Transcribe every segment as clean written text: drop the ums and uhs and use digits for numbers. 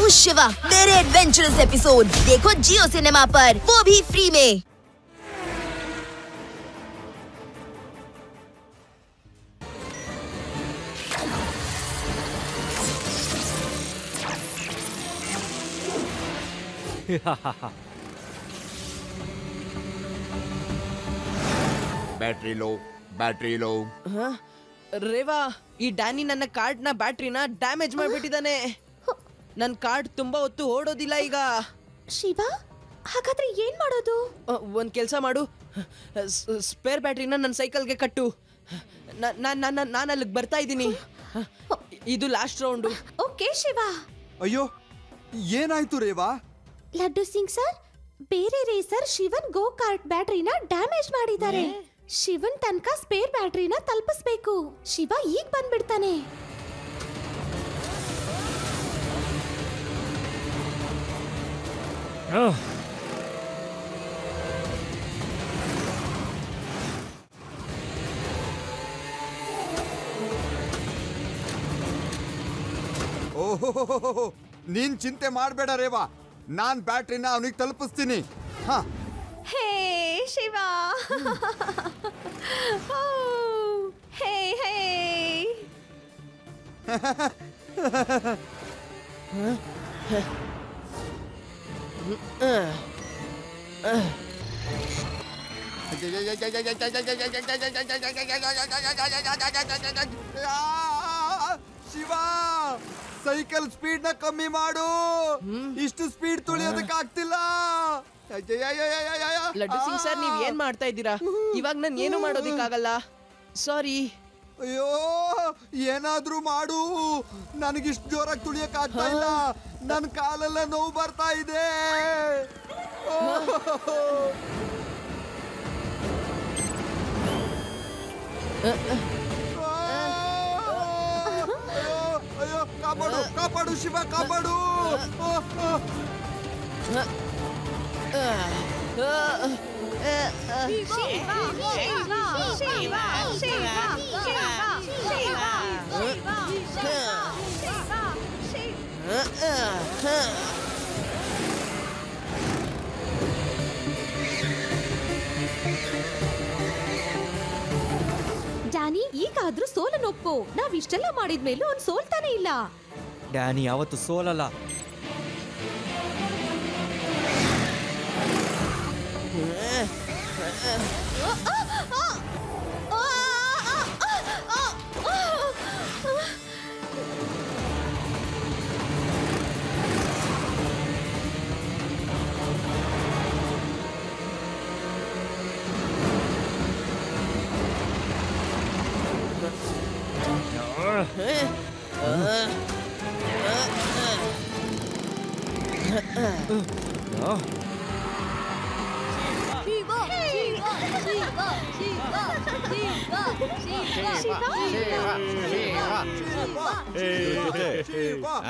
हूँ शिवा, मेरे adventurous episode देखो जियो सिनेमा पर, वो भी फ्री में। ಬ್ಯಾಟ್ರಿ ಲೋ ರೇವಾ, ಈ ಡ್ಯಾನಿ ನನ್ನ ಕಾರ್ಡ್ ನ ಬ್ಯಾಟ್ರಿನ ಡ್ಯಾಮೇಜ್ ಮಾಡ್ಬಿಟ್ಟಿದ್ದಾನೆ. ನನ್ನ ಕಾರ್ಡ್ ತುಂಬಾ ಹೊತ್ತು ಓಡೋದಿಲ್ಲ ಈಗ. ಶಿವಾ, ಹಾಗಾದ್ರೆ ಏನ್ ಮಾಡೋದು? ಒಂದ್ ಕೆಲ್ಸ ಮಾಡು, ಸ್ಪೇರ್ ಬ್ಯಾಟ್ರಿನ ನನ್ನ ಸೈಕಲ್ಗೆ ಕಟ್ಟು. ನಾನು ಅಲ್ಲಿಗೆ ಬರ್ತಾ ಇದ್ದೀನಿ. ಇದು ಲಾಸ್ಟ್ ರೌಂಡು. ಓಕೆ ಶಿವಾ. ಅಯ್ಯೋ, ಏನಾಯ್ತು ರೇವಾ? ಲಡ್ಡು ಸಿಂಗ್ ಸರ್, ಬೇರೆ ರೇಸರ್ ಶಿವನ್ ಗೋ ಕಾರ್ಟ್ ಬ್ಯಾಟ್ರಿನ ಡ್ಯಾಮೇಜ್ ಮಾಡಿದ್ದಾರೆ. ಶಿವನ್ ತನಕ ಸ್ಪೇರ್ ಬ್ಯಾಟ್ರಿನ ತಲುಪಿಸ್ಬೇಕು. ಶಿವ ಈಗ ಬಂದ್ಬಿಡ್ತಾನೆ. ಓಹೋ, ನೀನ್ ಚಿಂತೆ ಮಾಡಬೇಡ ರೇವಾ, ನಾನ್ ಬ್ಯಾಟ್ರಿನ ಅವನಿಗೆ ತಲುಪಿಸ್ತೀನಿ. ಹಾ, ಹೇ ಶಿವ, ಹೇ ಹೇ. ಶಿವ, ಸೈಕಲ್ ಸ್ಪೀಡ್ ನ ಕಮ್ಮಿ ಮಾಡು. ಇಷ್ಟು ಸ್ಪೀಡ್ ತುಳಿಯೋದಕ್ಕೆ ಆಗ್ತಿಲ್ಲ. ಲಡ್ಡು ಸಿಂಗ್ ಸರ್, ನೀವ್ ಏನ್ ಮಾಡ್ತಾ ಇದ್ದೀರಾ? ಇವಾಗ ನಾನು ಏನು ಮಾಡೋದಿಕ್ಕಾಗಲ್ಲ. ಸಾರಿ. ಅಯ್ಯೋ, ಏನಾದ್ರೂ ಮಾಡು, ನನಗಿಷ್ಟು ಜೋರಾಗಿ ತುಳಿಯಕ್ ಆಗ್ತಾ ಇಲ್ಲ. ನನ್ನ ಕಾಲೆಲ್ಲ ನೋವು ಬರ್ತಾ ಇದೆ. ಅಯ್ಯೋ, ಕಾಪಾಡು ಕಾಪಾಡು ಶಿವ, ಕಾಪಾಡು. ಡ್ಯಾನಿ, ಈಗಾದ್ರೂ ಸೋಲನ್ನು ಒಪ್ಪು. ನಾವ್ ಇಷ್ಟೆಲ್ಲ ಮಾಡಿದ್ಮೇಲೂ ಅವ್ನು ಸೋಲ್ತಾನೆ ಇಲ್ಲ. ಡ್ಯಾನಿ ಯಾವತ್ತು ಸೋಲಲ್ಲ.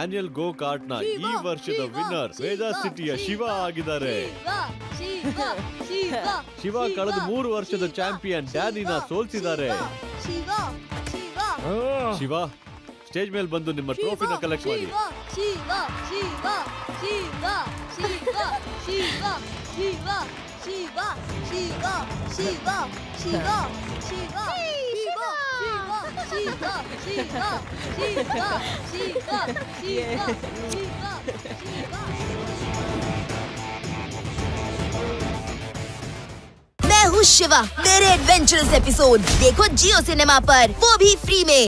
ಆನ್ಯುಯಲ್ ಗೋ ಕಾರ್ಟ್ ನ ಈ ವರ್ಷದ ವಿನ್ನರ್ ವೇದಾ ಸಿಟಿಯ ಶಿವ ಆಗಿದ್ದಾರೆ. ಶಿವ ಕಳೆದ 3 ವರ್ಷದ ಚಾಂಪಿಯನ್ ಡ್ಯಾನಿನ ಸೋಲ್ಸಿದ್ದಾರೆ. ಶಿವ, ಸ್ಟೇಜ್ ಮೇಲೆ ಬಂದು ನಿಮ್ಮ ಟ್ರೋಫಿನ ಕಲೆಕ್ಟ್ ಮಾಡಿ. मैं हूँ शिवा, मेरे एडवेंचरस एपिसोड देखो जियो सिनेमा पर, वो भी फ्री में।